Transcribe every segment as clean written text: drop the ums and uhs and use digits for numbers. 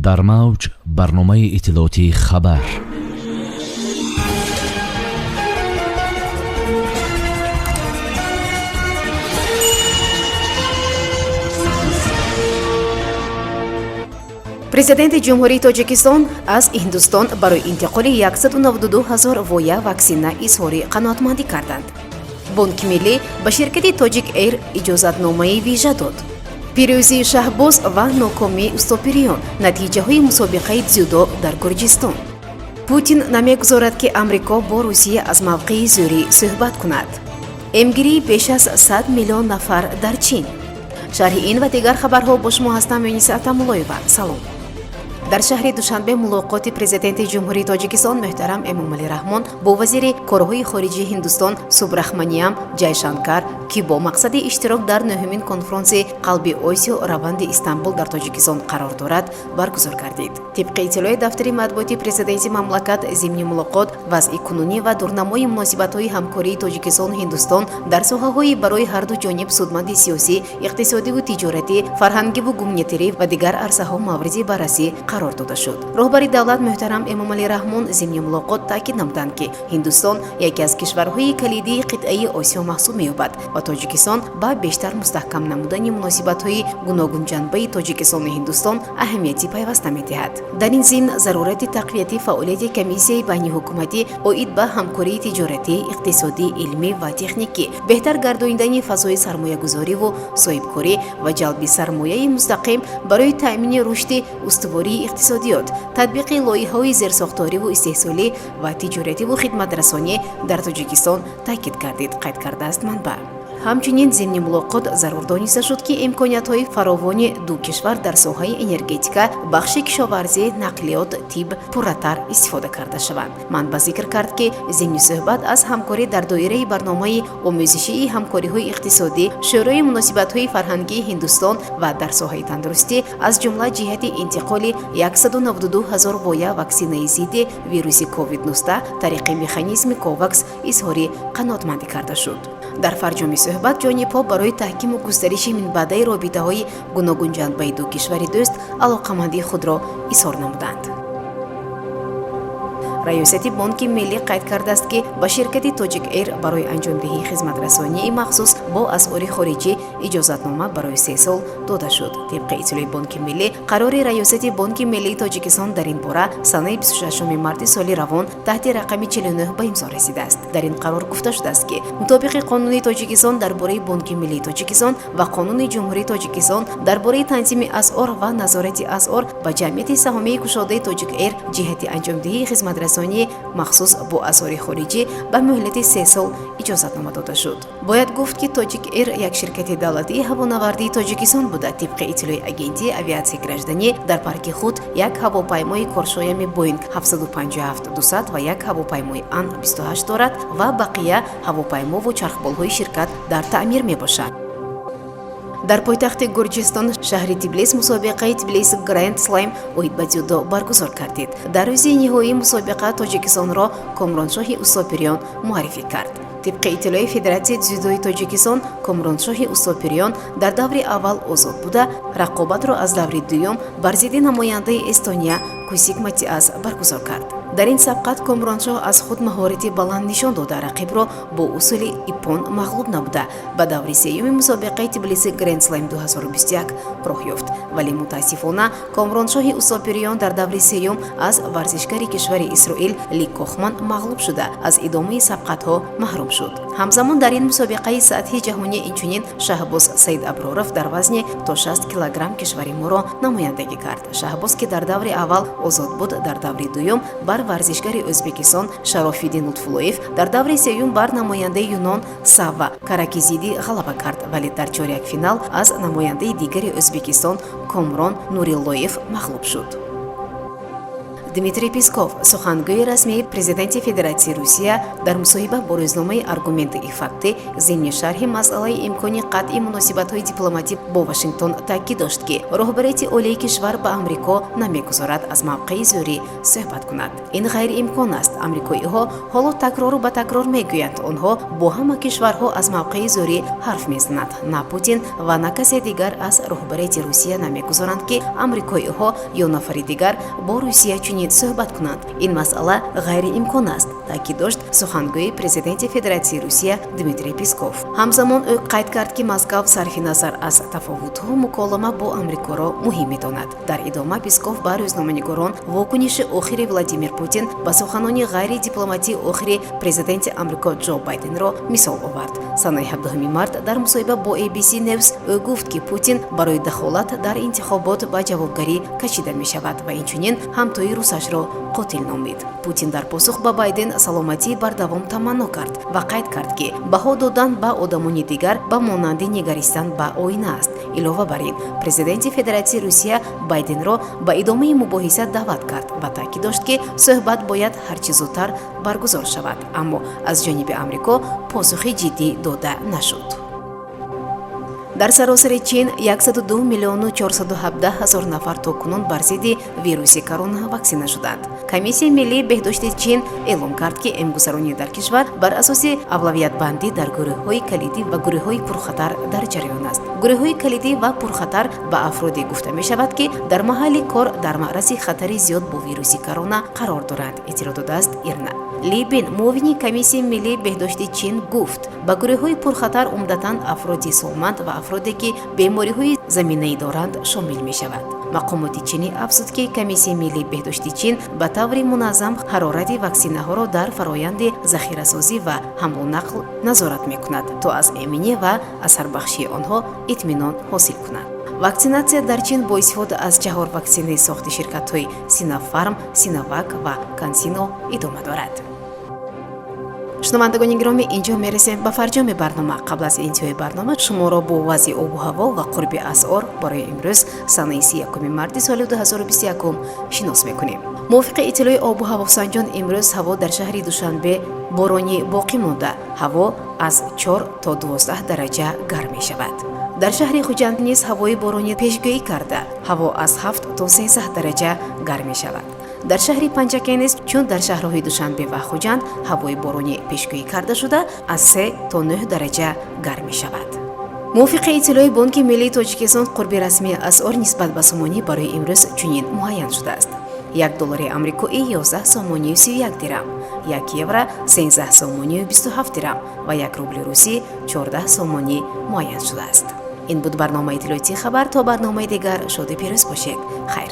дар мавҷ барномаи иттилоотии хабар. Президенти ҷумҳурии Тоҷикистон аз Ҳиндустон барои интиқоли 192 000 воя ваксина изҳори қаноатмандӣ карданд. Бонки миллӣ ба ширкати Тоҷик Эйр иҷозатномаи вижа дод. пирӯзии Шаҳбоз ва нокомии Устопириён натиҷаҳои мусобиқаи дзюдо дар Гурҷистон. Путин намегузорад ки Амрико бо Русия аз мавқеи зӯрӣ суҳбат кунад. эмгирии беш аз 100 миллион нафар дар Чин. шарҳи ин ва дигар хабарҳо бо шумо ҳастам. Юниса Атамуллоева. Салом. дар шаҳри Душанбе мулоқоти президенти ҷумҳурии Тоҷикистон муҳтарам Эмомалӣ Раҳмон бо вазири корҳои хориҷии Ҳиндустон Субрахманиям Ҷайшанкар, ки бо мақсади иштирок дар 9-мин конфронсияи қалби Осиё раванди Истанбул дар Тоҷикистон қарор дорад, баргузор гардид. тибқи иттилои дафтари матбуоти президенти мамлакат, зимни мулоқот вазъи кунунӣ ва дурнамои муносибатҳои ҳамкории Тоҷикистону Ҳиндустон дар соҳаҳои барои ҳарду ҷониб судманди сиёсӣ, иқтисодиву тиҷоратӣ, фарҳангиву гуманитарӣ ва дигар арсаҳо мавриди баррасӣ қарор дода шуд. роҳбари давлат муҳтарам Эмомалӣ Раҳмон зимни мулоқот таъкид намуданд, ки Ҳиндустон яке аз кишварҳои калидии қитъаи Осиё маҳсуб меёбад ва Тоҷикистон ба бештар мустаҳкам намудани муносибатҳои гуногунҷанбаи Тоҷикистону Ҳиндустон аҳамияти пайваста медиҳад. дар ин зимн зарурати тақвияти фаъолияти комиссияи байниҳукуматӣ оид ба ҳамкории тиҷоратӣ, иқтисодӣ, илмӣ ва техникӣ, беҳтар гардонидани фазои сармоягузориву соҳибкорӣ ва ҷалби сармояи мустақим барои таъмини рушди устувории иқтисодиёт, татбиқи лоиҳаҳои зерсохториву истеҳсолӣ ва тиҷоративу хидматрасонӣ дар Тоҷикистон таъкид гардид, қайд кардааст манбаъ. ҳамчунин зимни мулоқот зарур дониста шуд, ки имкониятҳои фаровони ду кишвар дар соҳаи энергетика, бахши кишоварзӣ, нақлиёт, тиб пурратар истифода карда шаванд. манбаъ зикр кард, ки зимни суҳбат аз ҳамкорӣ дар доираи барномаи омӯзишии ҳамкориҳои иқтисодӣ, шӯрои муносибатҳои фарҳангии Ҳиндустон ва дар соҳаи тандурустӣ, аз ҷумла ҷиҳати интиқоли 192 000 воя ваксинаи зидди вируси COVID-19 тариқи механизми COVAX изҳори қаноатмандӣ карда шуд. дар фарҷоми суҳбат ҷонибҳо барои таҳкиму густариши минбаъдаи робитаҳои гуногунҷанбаи ду кишвари дӯст алоқамандии худро изҳор намуданд. раёсати Бонки миллӣ қайд кардааст, ки ба ширкати Тоҷик Эйр барои анҷомдиҳии хизматрасонии махсус бо асъори хориҷӣ иҷозатнома барои 3 сол дода шуд. тибқи иттилои Бонки миллӣ, қарори раёсати Бонки миллии Тоҷикистон дар ин бора санаи 26 марти соли равон таҳти рақами 49 ба имзо расидааст. дар ин қарор гуфта шудааст, ки мутобиқи Қонуни Тоҷикистон дар бораи Бонки миллии Тоҷикистон ва Қонуни Ҷумҳурии Тоҷикистон дар бораи танзими асъор ва назорати асъор ба ҷамъияти саҳмии кушодаи Тоҷик Эйр ҷиҳати анҷомдиҳии хизматрасонии махсус бо асъори хориҷӣ ба муҳлати 3 сол иҷозатнома дода шуд. бояд гуфт, ки Тоҷик Эйр як ширкати давлатии ҳавонавардии Тоҷикистон буда. тибқи иттилои агентии авиатсияи гражданӣ, дар парки худ як ҳавопаймои коршоями Боинг 757-200 ва як ҳавопаймои Ан-28 дорад ва бақия ҳавопаймову чархболҳои ширкат дар таъмир мебошанд. дар пойтахти Гурҷистон, шаҳри Тбилис, мусобиқаи Тбилис Grand Slam оид ба дзюдо баргузор гардид. дар рӯзи ниҳоии мусобиқа Тоҷикистонро Комроншоҳи Устопириён муаррифӣ кард. тибқи иттилои Федератсияи дзюдои Тоҷикистон, Комроншоҳи Устопириён дар даври аввал озод буда, рақобатро аз даври дуюм бар зидди намояндаи Эстония Кусик Матиас баргузор кард. дар ин сабқат Комроншоҳ аз худ маҳорати баланд нишон дода, рақибро бо усули иппон мағлуб намуда ба даври сеюми мусобиқаи Тбилиси Grand Slam 2021 роҳ ёфт. вале мутаассифона Комроншоҳи Устопириён дар даври сеюм аз варзишгари кишвари Исроил Ли Кохман мағлуб шуда, аз идомаи сабқатҳо маҳрум шуд. ҳамзамон дар ин мусобиқаи сатҳи ҷаҳонӣ инчунин Шаҳбоз Саид Аброров дар вазни то 60 килограмм кишвари моро намояндагӣ кард. Шаҳбоз, ки дар даври аввал озод буд, дар даври дуюм бар варзишгари Ӯзбекистон Шарофиддин Лутфуллоев, дар даври сеюм бар намояндаи Юнон Савва Каракизиди ғалаба кард, вале дар чорякфинал аз намояндаи дигари Ӯзбекистон Комрон Нуриллоев мағлуб шуд. Дмитрий Песков, сухангӯи расмии президенти Федератсияи Русия, дар мусоҳиба бо рӯзномаи «Аргументи и факти» зимни шарҳи масъалаи имкони қатъи муносибатҳои дипломатӣ бо Вашингтон таъкид дошт, ки роҳбарияти олии кишвар ба Амрико намегузорад аз мавқеи зӯрӣ суҳбат кунад. Ин ғайриимкон аст. Амрикоиҳо ҳоло такрору ба такрор мегӯянд, онҳо бо ҳама кишварҳо аз мавқеи зӯрӣ ҳарф мезананд. На Путин ва на касе дигар аз роҳбарияти Русия намегузоранд, ки амрикоиҳо ё нафари дигар бо Русия чунин суҳбат кунанд. Ин масъала ғайриимкон аст, таъкид дошт сухангӯи президенти Федератсияи Русия Дмитрий Песков. ҳамзамон ӯ қайд кард, ки Москав сарфи назар аз тафовутҳо муколама бо Амрикоро муҳим медонад. Дар идома Песков ба рӯзноманигорон вокуниши охири Владимир Путин ба суханони ғайридипломатии охири президенти Амрико Ҷо Байденро мисол овард. Санаи 17 март дар мусоҳиба бо ABC News ӯ гуфт, ки Путин барои дахолат дар интихобот ба ҷавобгарӣ кашида мешавад ва инчунин ҳамтои русашро қотил номид. Путин дар посух ба Байден саломатии бардавом таманно кард ва қайд кард, ки баҳо додан ба одамони дигар ба монанди нигаристан ба оина аст. Илова бар ин, президенти Федератсияи Русия Байденро ба идомаи мубоҳиса даъват кард ва таъкид дошт, ки суҳбат бояд ҳарчи зудтар баргузор шавад, аммо аз ҷониби Амрико посухи ҷиддӣ дода нашуд. дар саросари Чин 102 миллиону 417 ҳазор нафар токунун бар зидди вируси корона ваксина шуданд. Комиссияи миллии беҳдошти Чин эълон кард, ки эмгузаронӣ дар кишвар бар асоси авлавиятбандӣ дар гурӯҳҳои калидӣ ва гурӯҳҳои пурхатар дар ҷараён аст. Гурӯҳҳои калидӣ ва пурхатар ба афроде гуфта мешавад, ки дар маҳалли кор дар маърази хатари зиёд бо вируси корона қарор доранд, иттилоъ додааст ИРНА. Ли Бин, муовини Комиссияи миллии беҳдошти Чин гуфт, ба гурӯҳҳои пурхатар умдатан афроди солманд ва афроде, ки бемориҳои заминаӣ доранд, шомил мешавад. Мақомоти чинӣ афзуд, ки Комиссияи миллии беҳдошти Чин ба таври муназзам ҳарорати ваксинаҳоро дар фароянди захирасозӣ ва ҳамлу нақл назорат мекунад, то аз эминӣ ва асарбахшии онҳо итминон ҳосил кунад. Ваксинация дар Чин бо истифода аз 4 ваксинаи сохти ширкатҳои Синофарм, Синовак ва Кансино идома дорад. шунавандагони гиромӣ, инҷо мерасем ба фарҷоми барнома. Қабл аз интиҳои барнома шуморо бо вазъи обу ҳаво ва қурби асъор барои имрӯз санаи 31 марти соли 2021 шинос мекунем. мувофиқи иттилои обу ҳавосанҷон, имрӯз ҳаво дар шаҳри Душанбе боронӣ боқӣ монда, ҳаво аз 4 то 12 дараҷа гарм мешавад. дар шаҳри Хуҷанд низ ҳавои боронӣ пешгӯӣ карда, ҳаво аз 7 то 13 дараҷа гарм мешавад. дар шаҳри Панҷаке низ, чун дар шаҳрҳои Душанбе ва Хуҷанд ҳавои боронӣ пешгӯӣ карда шуда, аз 3 то 9 дараҷа гарм мешавад. мувофиқи иттилои Бонки Миллии Тоҷикистон, қурби расмии асъор нисбат ба сомонӣ барои имрӯз чунин муайян шудааст. 1 доллари амрикоӣ 11 сомонию 31 дирам, 1 евро 13 сомонию 27 дирам ва 1 рубли русӣ 14 сомонӣ муайян шудааст. ин буд барномаи иттилоотии хабар. То барномаи дигар шоду пирӯз бошед. хайр.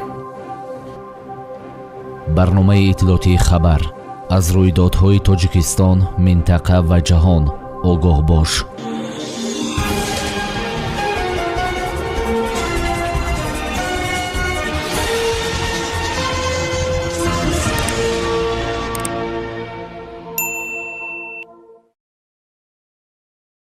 барномаи иттилоотии хабар аз рӯйдодҳои Тоҷикистон, минтақа ва ҷаҳон огоҳ бош.